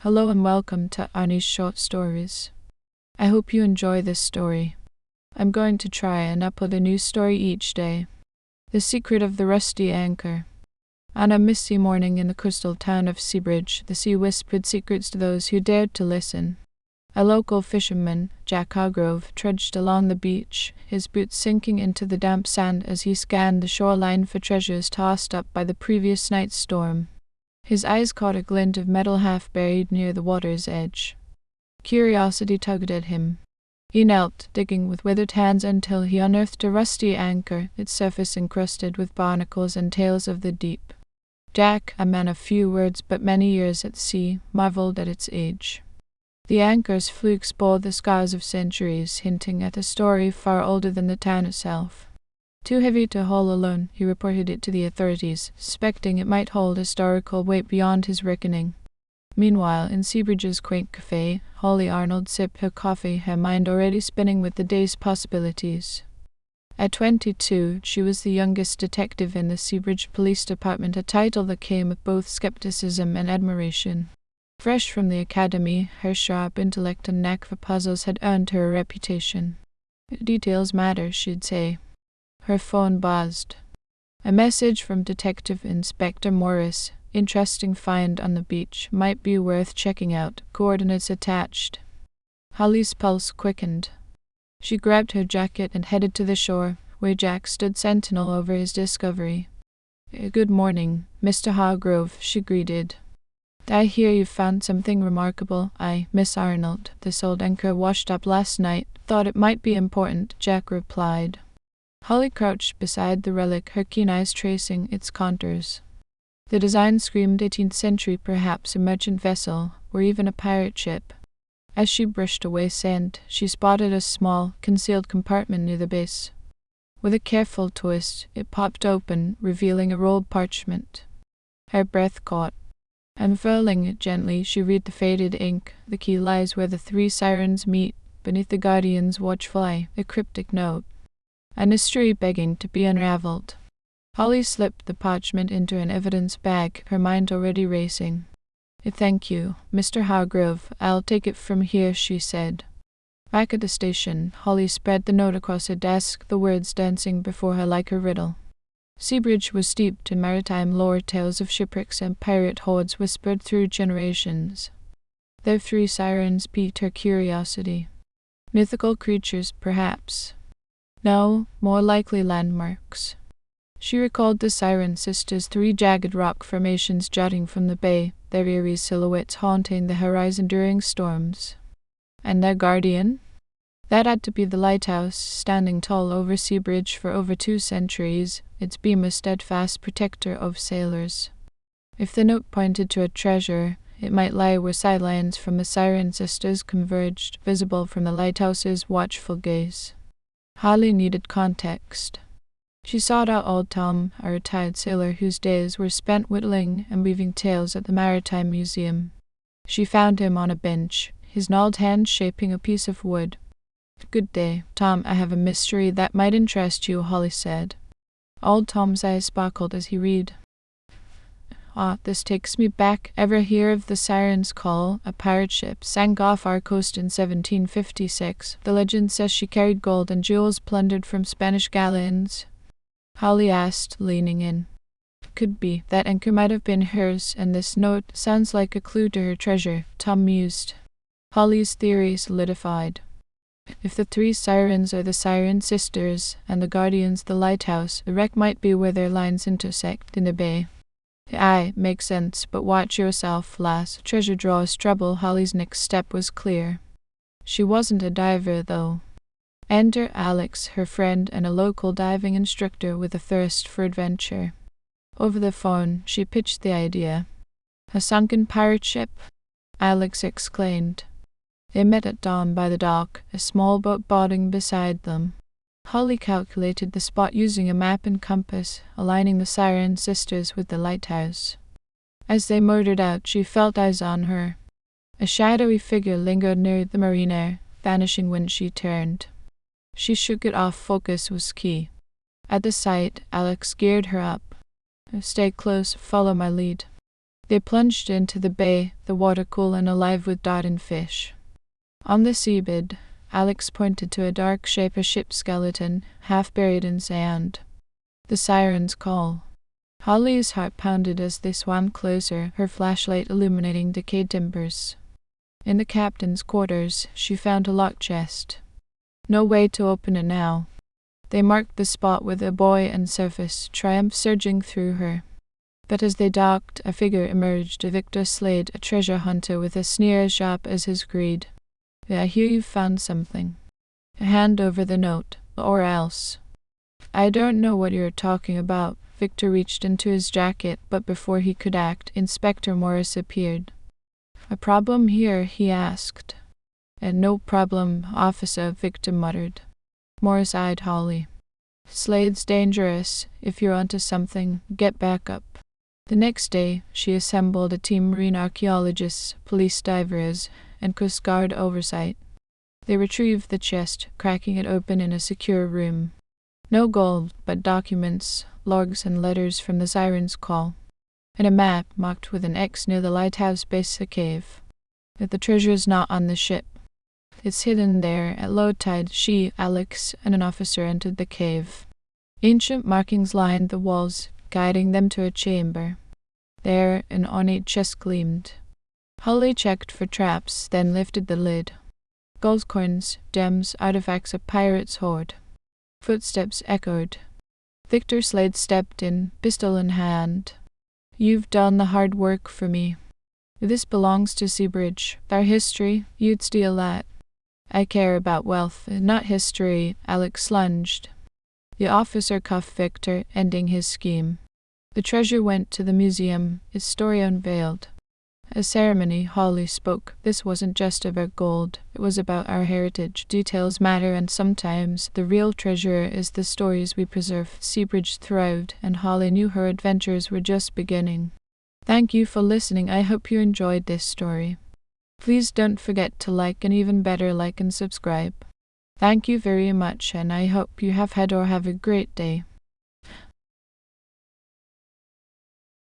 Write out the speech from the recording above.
Hello and welcome to Annie's Short Stories. I hope you enjoy this story. I'm going to try and upload a new story each day. The Secret of the Rusty Anchor. On a misty morning in the coastal town of Seabridge, the sea whispered secrets to those who dared to listen. A local fisherman, Jack Hargrove, trudged along the beach, his boots sinking into the damp sand as he scanned the shoreline for treasures tossed up by the previous night's storm. His eyes caught a glint of metal half buried near the water's edge. Curiosity tugged at him. He knelt, digging with withered hands until he unearthed a rusty anchor, its surface encrusted with barnacles and tales of the deep. Jack, a man of few words but many years at sea, marveled at its age. The anchor's flukes bore the scars of centuries, hinting at a story far older than the town itself. Too heavy to haul alone, he reported it to the authorities, suspecting it might hold historical weight beyond his reckoning. Meanwhile, in Seabridge's quaint cafe, Holly Arnold sipped her coffee, her mind already spinning with the day's possibilities. At 22, she was the youngest detective in the Seabridge Police Department, a title that came with both skepticism and admiration. Fresh from the academy, her sharp intellect and knack for puzzles had earned her a reputation. Details matter, she'd say. Her phone buzzed. A message from Detective Inspector Morris. Interesting find on the beach. Might be worth checking out. Coordinates attached. Holly's pulse quickened. She grabbed her jacket and headed to the shore, where Jack stood sentinel over his discovery. "Good morning, Mr. Hargrove," she greeted. "I hear you found something remarkable." "Miss Arnold. This old anchor washed up last night. Thought it might be important," Jack replied. Holly crouched beside the relic, her keen eyes tracing its contours. The design screamed 18th century, perhaps a merchant vessel, or even a pirate ship. As she brushed away sand, she spotted a small, concealed compartment near the base. With a careful twist, it popped open, revealing a rolled parchment. Her breath caught. Unfurling it gently, she read the faded ink. The key lies where the three sirens meet, beneath the Guardian's watchful eye, a cryptic note. A mystery begging to be unraveled. Holly slipped the parchment into an evidence bag, her mind already racing. "Thank you, Mr. Hargrove. I'll take it from here," she said. Back at the station, Holly spread the note across her desk, the words dancing before her like a riddle. Seabridge was steeped in maritime lore, tales of shipwrecks and pirate hordes whispered through generations. Their three sirens piqued her curiosity. Mythical creatures, perhaps. No, more likely landmarks. She recalled the Siren Sisters, three jagged rock formations jutting from the bay, their eerie silhouettes haunting the horizon during storms. And their guardian? That had to be the lighthouse, standing tall over Seabridge for over 2 centuries, its beam a steadfast protector of sailors. If the note pointed to a treasure, it might lie where sidelines from the Siren Sisters converged, visible from the lighthouse's watchful gaze. Holly needed context. She sought out old Tom, a retired sailor whose days were spent whittling and weaving tales at the Maritime Museum. She found him on a bench, his gnarled hand shaping a piece of wood. "Good day, Tom. I have a mystery that might interest you," Holly said. Old Tom's eyes sparkled as he read. This takes me back. Ever hear of the Siren's Call? A pirate ship sank off our coast in 1756. The legend says she carried gold and jewels plundered from Spanish galleons." Holly asked, leaning in. "Could be. That anchor might have been hers, and this note sounds like a clue to her treasure," Tom mused. Holly's theory solidified. If the three sirens are the Siren Sisters, and the Guardian's the lighthouse, the wreck might be where their lines intersect, in the bay. "Aye, makes sense, but watch yourself, lass. Treasure draws trouble." Holly's next step was clear. She wasn't a diver, though. Enter Alex, her friend and a local diving instructor with a thirst for adventure. Over the phone, she pitched the idea. "A sunken pirate ship?" Alex exclaimed. They met at dawn by the dock, a small boat bobbing beside them. Holly calculated the spot using a map and compass, aligning the Siren Sisters with the lighthouse. As they motored out, she felt eyes on her. A shadowy figure lingered near the marina, vanishing when she turned. She shook it off. Focus was key. At the sight, Alex geared her up. "Stay close, follow my lead." They plunged into the bay, the water cool and alive with darting fish. On the seabed, Alex pointed to a dark shape, a ship's skeleton, half buried in sand. The siren's call. Holly's heart pounded as they swam closer, her flashlight illuminating decayed timbers. In the captain's quarters, she found a locked chest. No way to open it now. They marked the spot with a buoy and surface, triumph surging through her. But as they docked, a figure emerged, a Victor Slade, a treasure hunter with a sneer as sharp as his greed. I hear you've found something. A hand over the note, or else. I don't know what you're talking about. Victor reached into his jacket, but before he could act, Inspector Morris appeared. A problem here? He asked. And no problem, officer, Victor muttered. Morris eyed Holly. Slade's dangerous. If you're onto something, get back up. The next day, she assembled a team of marine archaeologists, police divers, and Coast Guard oversight. They retrieved the chest, cracking it open in a secure room. No gold, but documents, logs, and letters from the siren's call, and a map marked with an X near the lighthouse base of the cave. But the treasure's not on the ship. It's hidden there. At low tide, she, Alex, and an officer entered the cave. Ancient markings lined the walls, guiding them to a chamber. There, an ornate chest gleamed. Holly checked for traps, then lifted the lid. Gold coins, gems, artifacts of pirate's hoard. Footsteps echoed. Victor Slade stepped in, pistol in hand. You've done the hard work for me. This belongs to Seabridge. Our history, you'd steal that. I care about wealth, not history, Alex lunged. The officer cuffed Victor, ending his scheme. The treasure went to the museum, its story unveiled. At a ceremony, Holly spoke. This wasn't just about gold, it was about our heritage. Details matter, and sometimes the real treasure is the stories we preserve. Seabridge thrived, and Holly knew her adventures were just beginning. Thank you for listening. I hope you enjoyed this story. Please don't forget to like, and even better, like and subscribe. Thank you very much, and I hope you have had or have a great day.